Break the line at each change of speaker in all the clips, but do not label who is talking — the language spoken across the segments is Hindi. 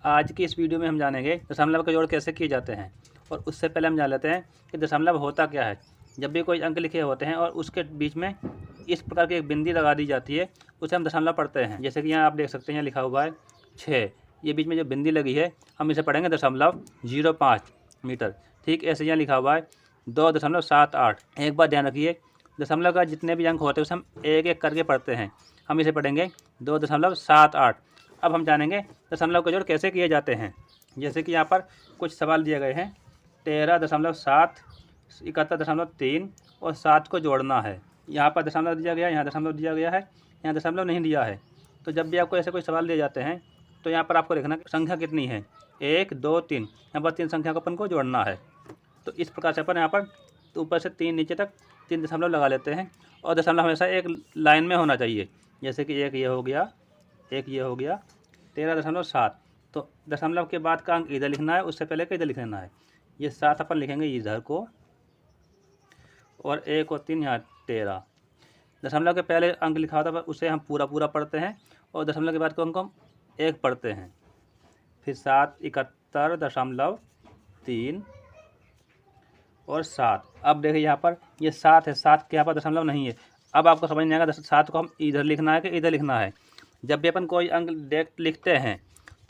आज की इस वीडियो में हम जानेंगे दशमलव के जोड़ कैसे किए जाते हैं। और उससे पहले हम जान लेते हैं कि दशमलव होता क्या है। जब भी कोई अंक लिखे होते हैं और उसके बीच में इस प्रकार की एक बिंदी लगा दी जाती है, उसे हम दशमलव पढ़ते हैं। जैसे कि यहाँ आप देख सकते हैं, यहाँ लिखा हुआ है 6। ये बीच में जो बिंदी लगी है, हम इसे पढ़ेंगे 0.05 मीटर। ठीक ऐसे यहाँ लिखा हुआ है 2.78। एक बात ध्यान रखिए, दशमलव का जितने भी अंक होते हैं उसे हम एक एक करके पढ़ते हैं। हम इसे पढ़ेंगे 2.78। अब हम जानेंगे दशमलव के जोड़ कैसे किए जाते हैं। जैसे कि यहाँ पर कुछ सवाल दिए गए हैं। 13.7, 71.3 और 7 को जोड़ना है। यहाँ पर दशमलव दिया गया है, यहाँ दशमलव दिया गया है, यहाँ दशमलव नहीं दिया है। तो जब भी आपको ऐसे कोई सवाल दिए जाते हैं तो यहाँ पर आपको देखना संख्या कितनी है, 1 2 3। यहाँ पर 3 संख्या को अपन को जोड़ना है। तो इस प्रकार से अपन यहाँ पर ऊपर से 3 नीचे तक 3 दशमलव लगा लेते हैं। और दशमलव हमेशा एक लाइन में होना चाहिए। जैसे कि एक ये हो गया, एक ये हो गया, 13.7। तो दशमलव के बाद का अंक इधर लिखना है, उससे पहले का इधर लिखना है। ये 7 अपन लिखेंगे इधर को, और 1 और 3 यहाँ 13। दशमलव के पहले अंक लिखा होता है उसे हम पूरा पूरा पढ़ते हैं, और दशमलव के बाद का अंक हम 1 पढ़ते हैं। फिर 7, 71.3 और 7। अब देखिए यहाँ पर ये 7 है, 7 के यहाँ पर दशमलव नहीं है। अब आपको समझ नहीं आएगा 7 को हम इधर लिखना है कि इधर लिखना है। जब भी अपन कोई अंक लिखते हैं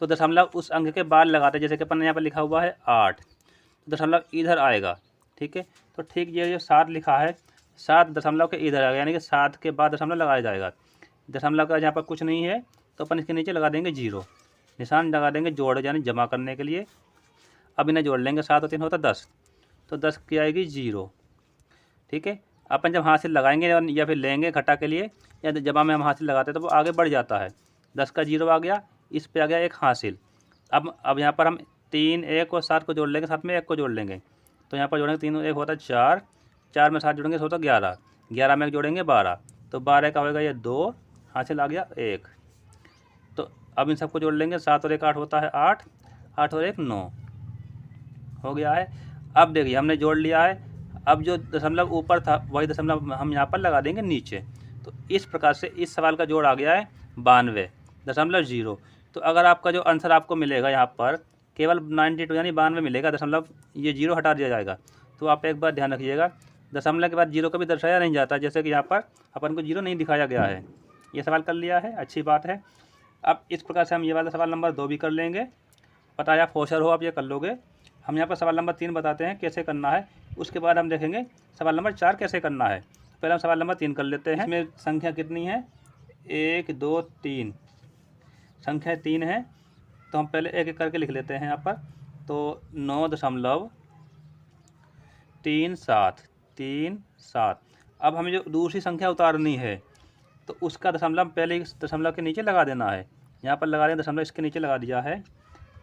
तो दशमलव उस अंक के बाद लगाते हैं। जैसे कि अपन ने यहाँ पर लिखा हुआ है 8, तो दशमलव इधर आएगा। ठीक है, तो ठीक ये जो 7 लिखा है, 7 दशमलव के इधर आएगा, यानी कि 7 के बाद दशमलव लगाया जाएगा। दशमलव का यहाँ पर कुछ नहीं है तो अपन इसके नीचे लगा देंगे 0, निशान लगा देंगे जोड़ यानी जमा करने के लिए। अब इन्हें जोड़ लेंगे, 7 और 3 होता 10, तो 10 की आएगी 0। ठीक है, अपन जब हासिल लगाएंगे या फिर लेंगे इकट्ठा के लिए, या जमा में हम हासिल लगाते हैं तो वो आगे बढ़ जाता है। 10 का 0 आ गया, इस पे आ गया एक हासिल। अब यहाँ पर हम 3, 1 और 7 को जोड़ लेंगे, साथ में 1 को जोड़ लेंगे। तो यहाँ पर जोड़ेंगे 3 और 1 होता है 4, 4 में 7 जोड़ेंगे तो होता 11, 11 में 1 जोड़ेंगे 12, तो 12 का होगा ये 2, हासिल आ गया 1। तो अब इन सबको जोड़ लेंगे, 7 और 1 8 होता है 8, 8 और 1 9 हो गया है। अब देखिए हमने जोड़ लिया है। अब जो दशमलव ऊपर था वही दशमलव हम यहाँ पर लगा देंगे नीचे। तो इस प्रकार से इस सवाल का जोड़ आ गया है 92.0। तो अगर आपका जो आंसर आपको मिलेगा यहाँ पर केवल 92 यानी 92 मिलेगा, दशमलव ये 0 हटा दिया जाएगा। तो आप एक बात ध्यान रखिएगा, दशमलव के बाद 0 कभी दर्शाया नहीं जाता। जैसे कि यहाँ पर अपन को 0 नहीं दिखाया गया है। ये सवाल कर लिया है, अच्छी बात है। अब इस प्रकार से हम ये वाला सवाल नंबर 2 भी कर लेंगे। पता है आप होशियार हो, आप ये कर लोगे। हम यहाँ पर सवाल नंबर 3 बताते हैं कैसे करना है, उसके बाद हम देखेंगे सवाल नंबर 4 कैसे करना है। पहले हम सवाल नंबर 3 कर लेते हैं। इसमें संख्या कितनी है, 1 2 3, संख्या 3 है। तो हम पहले एक एक करके लिख लेते हैं यहाँ पर। तो 9.37। अब हमें जो दूसरी संख्या उतारनी है तो उसका दशमलव पहले इस दशमलव के नीचे लगा देना है। यहाँ पर लगा दें, दशमलव इसके नीचे लगा दिया है।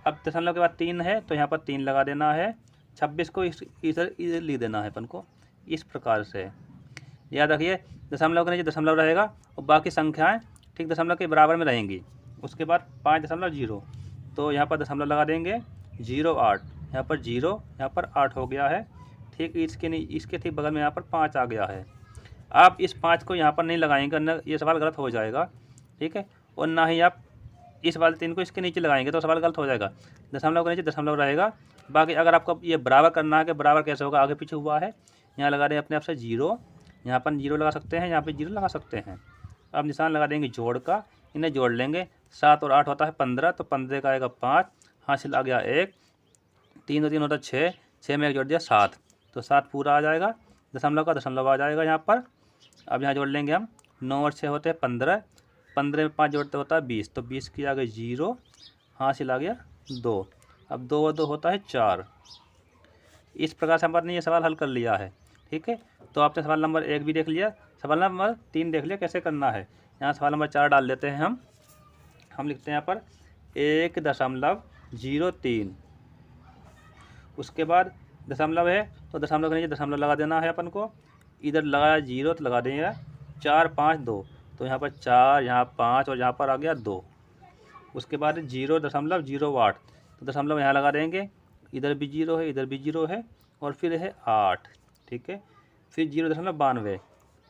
अब दशमलव के बाद 3 है तो यहाँ पर 3 लगा देना है। 26 को इधर लिख देना है अपन को, इस प्रकार से। याद रखिए दशमलव के नीचे दशमलव रहेगा और बाकी संख्याएं ठीक दशमलव के बराबर में रहेंगी। उसके बाद 5.0, तो यहाँ पर दशमलव लगा देंगे 0.8, यहाँ पर 0, यहाँ पर 8 हो गया है। ठीक इसके ठीक बगल में यहाँ पर 5 आ गया है। आप इस 5 को यहाँ पर नहीं लगाएंगे, न ये सवाल गलत हो जाएगा। ठीक है, और ना ही आप इस वाले 3 को इसके नीचे लगाएंगे तो सवाल गलत हो जाएगा। दशमलव के नीचे दशमलव रहेगा। बाकी अगर आपको ये बराबर करना है कि बराबर कैसे होगा, आगे पीछे हुआ है, यहाँ लगा दें अपने आप से 0, यहाँ पर 0 लगा सकते हैं, यहाँ पे 0 लगा सकते हैं। अब निशान लगा देंगे जोड़ का, इन्हें जोड़ लेंगे। 7 और 8 होता है 15, तो 15 का आएगा 5, हासिल आ गया 1। 3 और 3 होता है 6, 6 में 1 जोड़ दिया 7, तो 7 पूरा आ जाएगा। दशमलव का दशमलव आ जाएगा यहाँ पर। अब यहाँ जोड़ लेंगे हम, 9 और 6 होते हैं 15, 15 में 5 जोड़ते होता है 20, तो 20 की आ गई 0, हासिल आ गया 2। अब 2 और 2 होता है 4। इस प्रकार से हमने ये सवाल हल कर लिया है। ठीक है, तो आपने सवाल नंबर 1 भी देख लिया, सवाल नंबर 3 देख लिया कैसे करना है। यहाँ सवाल नंबर 4 डाल देते हैं हम लिखते हैं यहाँ पर 1.03। उसके बाद दशमलव है तो दशमलव के नीचे दशमलव लगा देना है अपन को। इधर लगाया 0 तो लगा देंगे 4 5 2, तो यहाँ पर 4, यहाँ 5 और यहाँ पर आ गया 2। उसके बाद 0.08, तो दशमलव यहाँ लगा देंगे। इधर भी 0 है, इधर भी 0 है, और फिर है 8। ठीक है, फिर 0.92,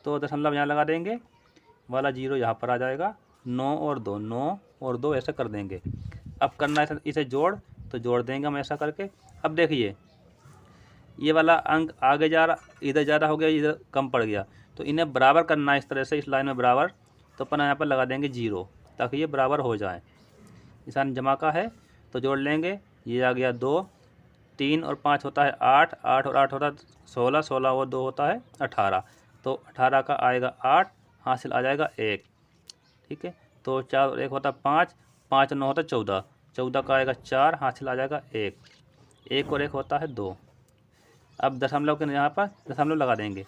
तो दशमलव यहाँ लगा देंगे, वाला 0 यहाँ पर आ जाएगा। 9 और 2, 9 और 2 ऐसे कर देंगे। अब करना है इसे जोड़, तो जोड़ देंगे हम ऐसा करके। अब देखिए ये वाला अंक आगे जा रहा, इधर ज़्यादा हो गया, इधर कम पड़ गया, तो इन्हें बराबर करना है इस तरह से, इस लाइन में बराबर। तो अपन यहाँ पर लगा देंगे 0 ताकि ये बराबर हो जाए। निशान जमा का है तो जोड़ लेंगे, ये आ गया 2, 3 और 5 होता है 8, 8 और 8 होता है 16, 16 और 2 होता है 18। तो 18 का आएगा 8, हासिल आ जाएगा 1। ठीक है, तो 4 और 1 होता है 5, 5 और 9 होता है 14, 14 का आएगा 4, हासिल आ जाएगा 1, 1 और 1 होता है 2। अब दशमलव के यहाँ पर दशमलव लगा देंगे।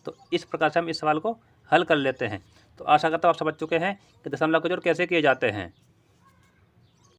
तो इस प्रकार से हम इस सवाल को हल कर लेते हैं। तो आशा करता हूँ आप समझ चुके हैं कि दशमलव के जोड़ कैसे किए जाते हैं।